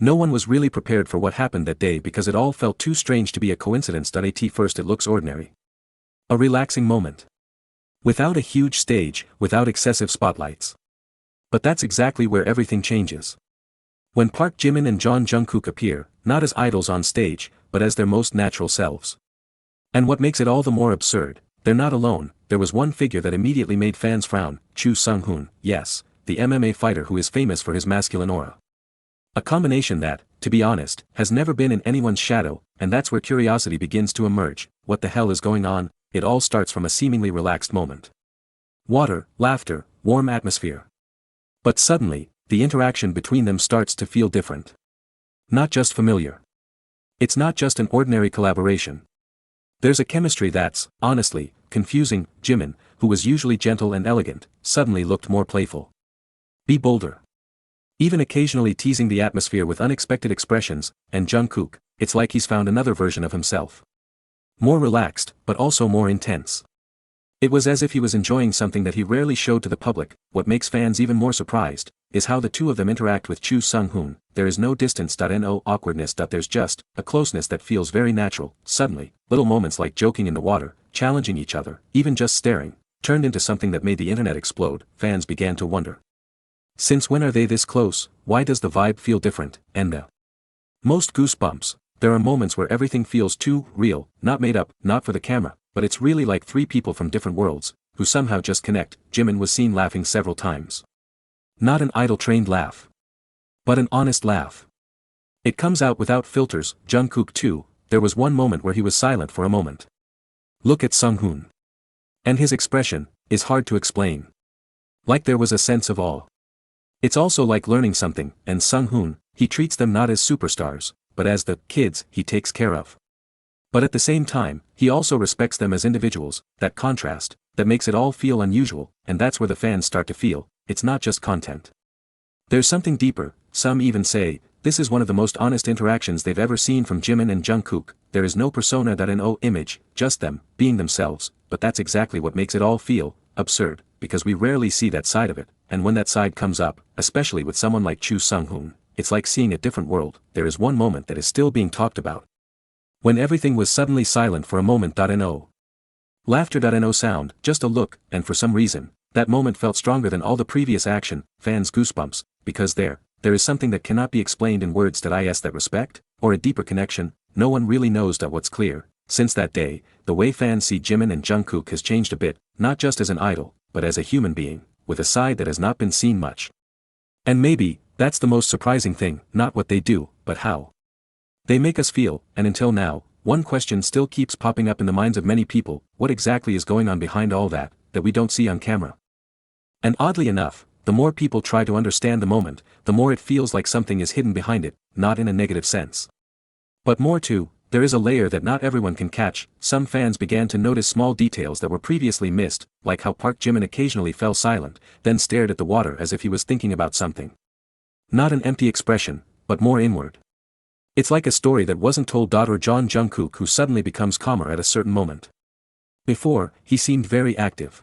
No one was really prepared for what happened that day because it all felt too strange to be a coincidence. At first it looks ordinary. A relaxing moment. Without a huge stage, without excessive spotlights. But that's exactly where everything changes. When Park Jimin and Jeon Jungkook appear, not as idols on stage, but as their most natural selves. And what makes it all the more absurd, they're not alone. There was one figure that immediately made fans frown, Choo Sung-hoon, yes, the MMA fighter who is famous for his masculine aura. A combination that, to be honest, has never been in anyone's shadow, and that's where curiosity begins to emerge. What the hell is going on? It all starts from a seemingly relaxed moment. Water, laughter, warm atmosphere. But suddenly, the interaction between them starts to feel different. Not just familiar. It's not just an ordinary collaboration. There's a chemistry that's, honestly, confusing. Jimin, who was usually gentle and elegant, suddenly looked more playful. Be bolder. Even occasionally teasing the atmosphere with unexpected expressions, and Jungkook, it's like he's found another version of himself. More relaxed, but also more intense. It was as if he was enjoying something that he rarely showed to the public. What makes fans even more surprised, is how the two of them interact with Choo Sung-hoon. There is no distance. No awkwardness. There's just a closeness that feels very natural. Suddenly, little moments like joking in the water, challenging each other, even just staring, turned into something that made the internet explode. Fans began to wonder. Since when are they this close? Why does the vibe feel different? And the most goosebumps. There are moments where everything feels too real, not made up, not for the camera, but it's really like three people from different worlds, who somehow just connect. Jimin was seen laughing several times. Not an idol-trained laugh. But an honest laugh. It comes out without filters. Jungkook too, there was one moment where he was silent for a moment. Look at Sung-hoon. And his expression is hard to explain. Like there was a sense of awe. It's also like learning something, and Sung-hoon, he treats them not as superstars, but as the kids he takes care of. But at the same time, he also respects them as individuals. That contrast, that makes it all feel unusual, and that's where the fans start to feel, it's not just content. There's something deeper. Some even say, this is one of the most honest interactions they've ever seen from Jimin and Jungkook. There is no persona. No image, just them, being themselves, but that's exactly what makes it all feel absurd, because we rarely see that side of it, and when that side comes up, especially with someone like Choo Sung-hoon, it's like seeing a different world. There is one moment that is still being talked about. When everything was suddenly silent for a moment. No laughter. No sound, just a look, and for some reason, that moment felt stronger than all the previous action. Fans goosebumps, because there is something that cannot be explained in words. That respect, or a deeper connection, no one really knows. What's clear, since that day, the way fans see Jimin and Jungkook has changed a bit, not just as an idol, but as a human being, with a side that has not been seen much. And maybe, that's the most surprising thing, not what they do, but how they make us feel. And until now, one question still keeps popping up in the minds of many people: what exactly is going on behind all that we don't see on camera? And oddly enough, the more people try to understand the moment, the more it feels like something is hidden behind it, not in a negative sense. But more too, there is a layer that not everyone can catch. Some fans began to notice small details that were previously missed, like how Park Jimin occasionally fell silent, then stared at the water as if he was thinking about something. Not an empty expression, but more inward. It's like a story that wasn't told. Or Jeon Jungkook, who suddenly becomes calmer at a certain moment. Before, he seemed very active.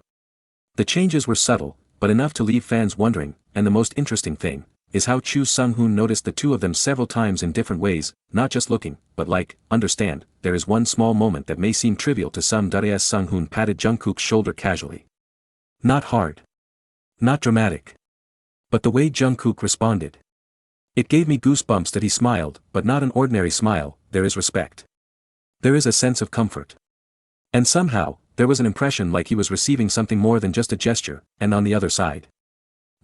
The changes were subtle, but enough to leave fans wondering, and the most interesting thing is how Choo Sung-hoon noticed the two of them several times in different ways, not just looking, but like, understand. There is one small moment that may seem trivial to some. As Sung-hoon patted Jungkook's shoulder casually. Not hard. Not dramatic. But the way Jungkook responded. It gave me goosebumps. That he smiled, but not an ordinary smile. There is respect. There is a sense of comfort. And somehow, there was an impression like he was receiving something more than just a gesture. And on the other side,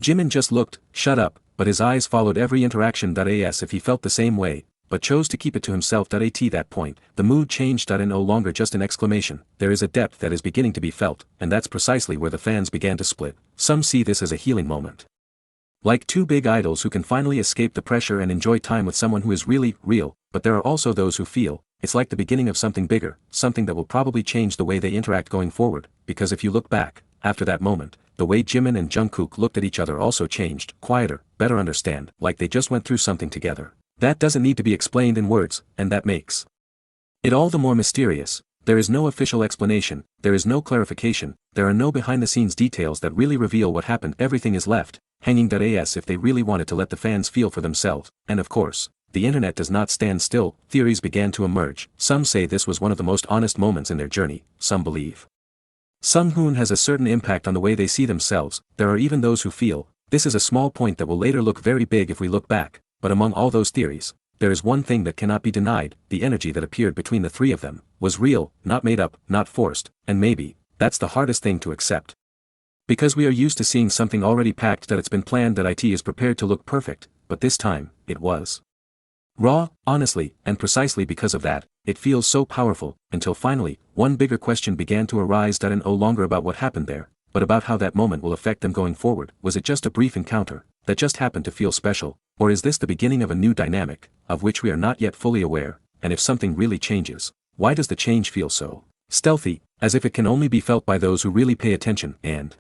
Jimin just looked, shut up, but his eyes followed every interaction. As if he felt the same way, but chose to keep it to himself. At that point, the mood changed. No longer just an exclamation. There is a depth that is beginning to be felt, and that's precisely where the fans began to split. Some see this as a healing moment. Like two big idols who can finally escape the pressure and enjoy time with someone who is really real, but there are also those who feel it's like the beginning of something bigger, something that will probably change the way they interact going forward, because if you look back, after that moment, the way Jimin and Jungkook looked at each other also changed, quieter, better understand, like they just went through something together. That doesn't need to be explained in words, and that makes it all the more mysterious. There is no official explanation, there is no clarification, there are no behind-the-scenes details that really reveal what happened. Everything is left hanging. As if they really wanted to let the fans feel for themselves, and of course, the internet does not stand still, theories began to emerge. Some say this was one of the most honest moments in their journey, some believe Sung-hoon has a certain impact on the way they see themselves. There are even those who feel, this is a small point that will later look very big if we look back, but among all those theories, there is one thing that cannot be denied: the energy that appeared between the three of them was real, not made up, not forced, and maybe, that's the hardest thing to accept. Because we are used to seeing something already packed, that it's been planned, that it is prepared to look perfect, but this time, it was raw, honestly, and precisely because of that, it feels so powerful, until finally, one bigger question began to arise, that no longer about what happened there, but about how that moment will affect them going forward. Was it just a brief encounter, that just happened to feel special, or is this the beginning of a new dynamic, of which we are not yet fully aware? And if something really changes, why does the change feel so stealthy, as if it can only be felt by those who really pay attention? And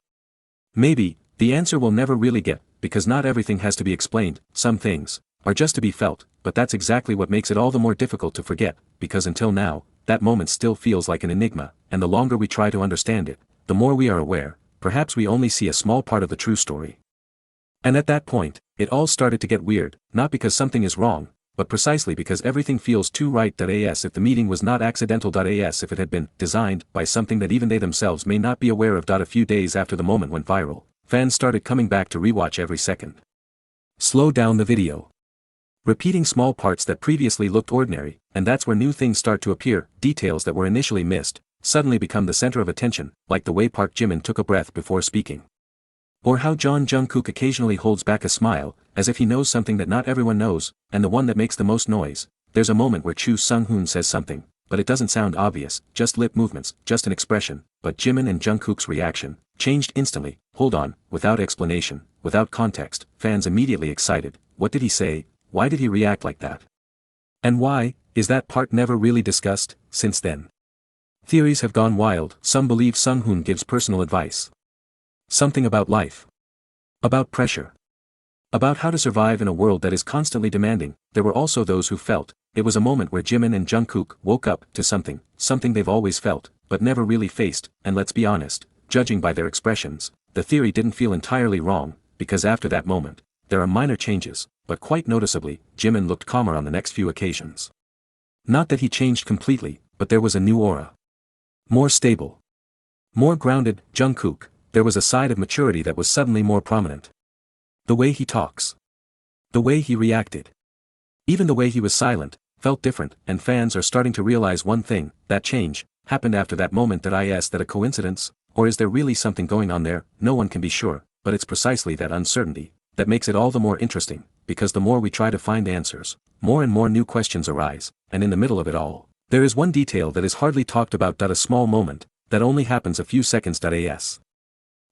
maybe, the answer we'll never really get, because not everything has to be explained. Some things are just to be felt, but that's exactly what makes it all the more difficult to forget, because until now, that moment still feels like an enigma, and the longer we try to understand it, the more we are aware, perhaps we only see a small part of the true story. And at that point, it all started to get weird, not because something is wrong, but precisely because everything feels too right. As if the meeting was not accidental. As if it had been designed by something that even they themselves may not be aware of. A few days after the moment went viral, fans started coming back to rewatch every second. Slow down the video, repeating small parts that previously looked ordinary, and that's where new things start to appear. Details that were initially missed suddenly become the center of attention, like the way Park Jimin took a breath before speaking. Or how Jeon Jungkook occasionally holds back a smile, as if he knows something that not everyone knows. And the one that makes the most noise, there's a moment where Choo Sung-hoon says something, but it doesn't sound obvious, just lip movements, just an expression, but Jimin and Jungkook's reaction changed instantly. Hold on, without explanation, without context, fans immediately excited. What did he say? Why did he react like that? And why is that part never really discussed? Since then, theories have gone wild. Some believe Sung-hoon gives personal advice. Something about life. About pressure. About how to survive in a world that is constantly demanding. There were also those who felt it was a moment where Jimin and Jungkook woke up to something they've always felt, but never really faced. And let's be honest, judging by their expressions, the theory didn't feel entirely wrong, because after that moment, there are minor changes, but quite noticeably, Jimin looked calmer on the next few occasions. Not that he changed completely, but there was a new aura. More stable. More grounded. Jungkook, there was a side of maturity that was suddenly more prominent. The way he talks. The way he reacted. Even the way he was silent, felt different, and fans are starting to realize one thing: that change happened after that moment. Is that a coincidence, or is there really something going on there? No one can be sure, but it's precisely that uncertainty that makes it all the more interesting, because the more we try to find answers, more and more new questions arise, and in the middle of it all, there is one detail that is hardly talked about. A small moment that only happens a few seconds.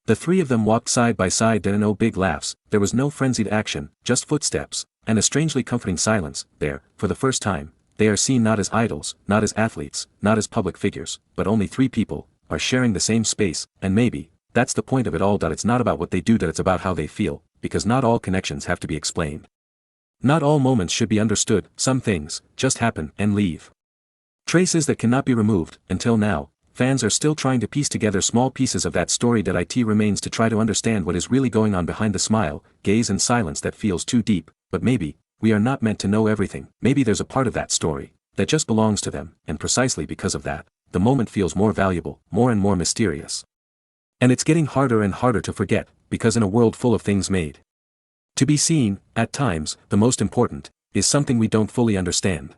The three of them walked side by side. There were no big laughs, there was no frenzied action, just footsteps, and a strangely comforting silence. There, for the first time, they are seen not as idols, not as athletes, not as public figures, but only three people, are sharing the same space. And maybe, that's the point of it all. It's not about what they do, it's about how they feel, because not all connections have to be explained. Not all moments should be understood. Some things just happen and leave traces that cannot be removed. Until now, fans are still trying to piece together small pieces of that story. It remains to try to understand what is really going on behind the smile, gaze and silence that feels too deep. But maybe, we are not meant to know everything. Maybe there's a part of that story that just belongs to them, and precisely because of that, the moment feels more valuable, more and more mysterious. And it's getting harder and harder to forget, because in a world full of things made to be seen, at times, the most important is something we don't fully understand.